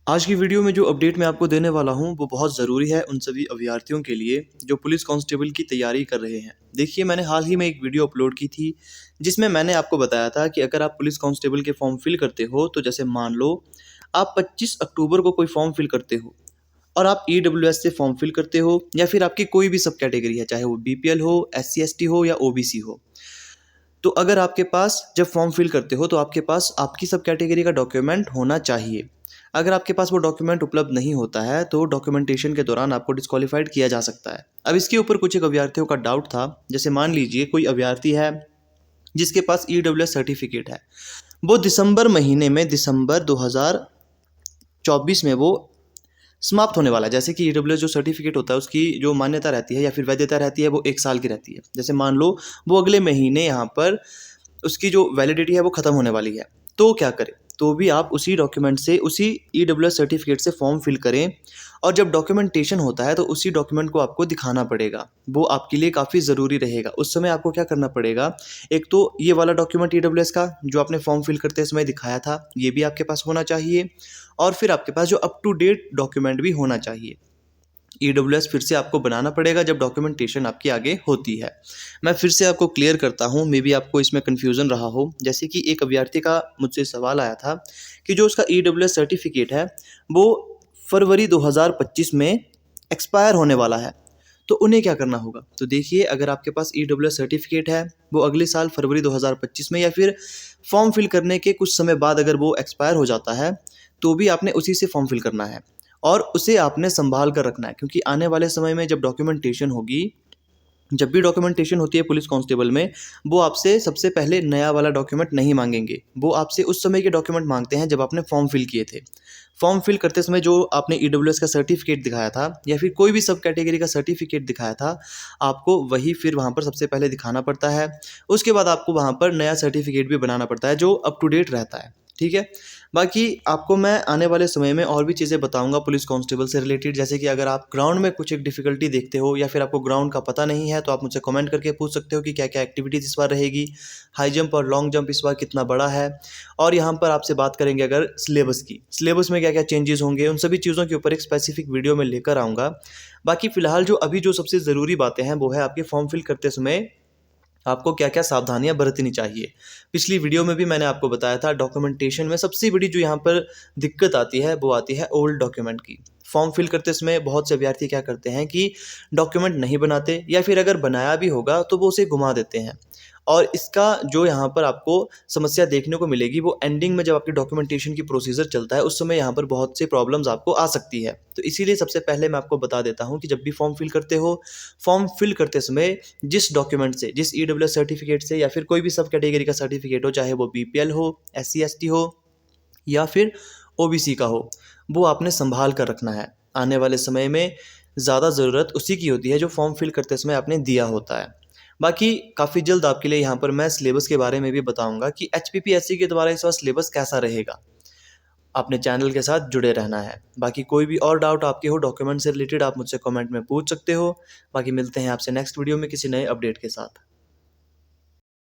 आज की वीडियो में जो अपडेट मैं आपको देने वाला हूँ वो बहुत ज़रूरी है उन सभी अभ्यर्थियों के लिए जो पुलिस कांस्टेबल की तैयारी कर रहे हैं। देखिए, मैंने हाल ही में एक वीडियो अपलोड की थी जिसमें मैंने आपको बताया था कि अगर आप पुलिस कांस्टेबल के फॉर्म फिल करते हो तो जैसे मान लो आप 25 अक्टूबर को कोई फॉर्म फिल करते हो और आप ईडब्ल्यूएस से फॉर्म फिल करते हो या फिर आपकी कोई भी सब कैटेगरी है, चाहे वो बीपीएल हो, एससी एसटी हो या ओबीसी हो। तो अगर आपके पास जब फॉर्म फिल करते हो तो आपके पास आपकी सब कैटेगरी का डॉक्यूमेंट होना चाहिए। अगर आपके पास वो डॉक्यूमेंट उपलब्ध नहीं होता है तो डॉक्यूमेंटेशन के दौरान आपको डिस्क्वालीफाइड किया जा सकता है। अब इसके ऊपर कुछ एक अभ्यर्थियों का डाउट था। जैसे मान लीजिए कोई अभ्यर्थी है जिसके पास ईडब्ल्यूएस सर्टिफिकेट है, वो दिसंबर महीने में दिसंबर 2024 में वो समाप्त होने वाला है। जैसे कि ईडब्ल्यूएस जो सर्टिफिकेट होता है उसकी जो मान्यता रहती है या फिर वैधता रहती है वो 1 साल की रहती है। जैसे मान लो वो अगले महीने यहाँ पर उसकी जो वैलिडिटी है वो ख़त्म होने वाली है, तो क्या करें? तो भी आप उसी डॉक्यूमेंट से, उसी ईडब्ल्यूएस सर्टिफिकेट से फॉर्म फिल करें और जब डॉक्यूमेंटेशन होता है तो उसी डॉक्यूमेंट को आपको दिखाना पड़ेगा। वो आपके लिए काफ़ी ज़रूरी रहेगा। उस समय आपको क्या करना पड़ेगा, एक तो ये वाला डॉक्यूमेंट ईडब्ल्यूएस का जो आपने फॉर्म फिल करते समय दिखाया था, ये भी आपके पास होना चाहिए और फिर आपके पास जो अप टू डेट डॉक्यूमेंट भी होना चाहिए। ईडब्ल्यूएस फिर से आपको बनाना पड़ेगा जब डॉक्यूमेंटेशन आपकी आगे होती है। मैं फिर से आपको क्लियर करता हूँ, मे बी आपको इसमें कन्फ्यूज़न रहा हो। जैसे कि एक अभ्यर्थी का मुझसे सवाल आया था कि जो उसका ईडब्ल्यूएस सर्टिफिकेट है वो फरवरी 2025 में एक्सपायर होने वाला है, तो उन्हें क्या करना होगा? तो देखिए, अगर आपके पास ईडब्ल्यूएस सर्टिफिकेट है वो अगले साल फरवरी 2025 में या फिर फॉर्म फिल करने के कुछ समय बाद अगर वो एक्सपायर हो जाता है तो भी आपने उसी से फॉर्म फिल करना है और उसे आपने संभाल कर रखना है, क्योंकि आने वाले समय में जब डॉक्यूमेंटेशन होगी, जब भी डॉक्यूमेंटेशन होती है पुलिस कांस्टेबल में, वो आपसे सबसे पहले नया वाला डॉक्यूमेंट नहीं मांगेंगे। वो आपसे उस समय के डॉक्यूमेंट मांगते हैं जब आपने फॉर्म फिल किए थे। फॉर्म फिल करते समय जो आपने ईडब्ल्यूएस का सर्टिफिकेट दिखाया था या फिर कोई भी सब कैटेगरी का सर्टिफिकेट दिखाया था, आपको वही फिर वहाँ पर सबसे पहले दिखाना पड़ता है। उसके बाद आपको वहाँ पर नया सर्टिफिकेट भी बनाना पड़ता है जो अप टू डेट रहता है। ठीक है? बाकी आपको मैं आने वाले समय में और भी चीज़ें बताऊँगा पुलिस कांस्टेबल से रिलेटेड। जैसे कि अगर आप ग्राउंड में कुछ एक डिफ़िकल्टी देखते हो या फिर आपको ग्राउंड का पता नहीं है तो आप मुझसे कमेंट करके पूछ सकते हो कि क्या-क्या एक्टिविटीज़ इस बार रहेगी, हाई जंप और लॉन्ग जंप इस बार कितना बड़ा है। और यहाँ पर आपसे बात करेंगे अगर सिलेबस की, सिलेबस में क्या-क्या चेंजेज़ होंगे, उन सभी चीज़ों के ऊपर एक स्पेसिफिक वीडियो मैं लेकर आऊँगा। बाकी फ़िलहाल जो अभी जो सबसे ज़रूरी बातें हैं वो है आपके फॉर्म फिल करते समय आपको क्या-क्या सावधानियाँ बरतनी चाहिए। पिछली वीडियो में भी मैंने आपको बताया था, डॉक्यूमेंटेशन में सबसे बड़ी जो यहाँ पर दिक्कत आती है वो आती है ओल्ड डॉक्यूमेंट की। फॉर्म फिल करते समय बहुत से अभ्यर्थी क्या करते हैं कि डॉक्यूमेंट नहीं बनाते या फिर अगर बनाया भी होगा तो वो उसे घुमा देते हैं। और इसका जो यहाँ पर आपको समस्या देखने को मिलेगी वो एंडिंग में जब आपकी डॉक्यूमेंटेशन की प्रोसीजर चलता है उस समय यहाँ पर बहुत सी प्रॉब्लम्स आपको आ सकती है। तो इसीलिए सबसे पहले मैं आपको बता देता हूँ कि जब भी फॉर्म फिल करते हो, फॉर्म फिल करते समय जिस डॉक्यूमेंट से, जिस ईडब्ल्यूएस सर्टिफिकेट से या फिर कोई भी सब कैटेगरी का सर्टिफिकेट हो, चाहे वो बीपीएल हो, एससी एसटी हो या फिर ओबीसी का हो, वो आपने संभाल कर रखना है। आने वाले समय में ज़्यादा ज़रूरत उसी की होती है जो फॉर्म फिल करते समय आपने दिया होता है। बाकी काफ़ी जल्द आपके लिए यहाँ पर मैं सिलेबस के बारे में भी बताऊँगा कि एचपीपीएससी के द्वारा इस बार सिलेबस कैसा रहेगा। आपने चैनल के साथ जुड़े रहना है। बाकी कोई भी और डाउट आपके हो डॉक्यूमेंट से रिलेटेड, आप मुझसे कमेंट में पूछ सकते हो। बाकी मिलते हैं आपसे नेक्स्ट वीडियो में किसी नए अपडेट के साथ।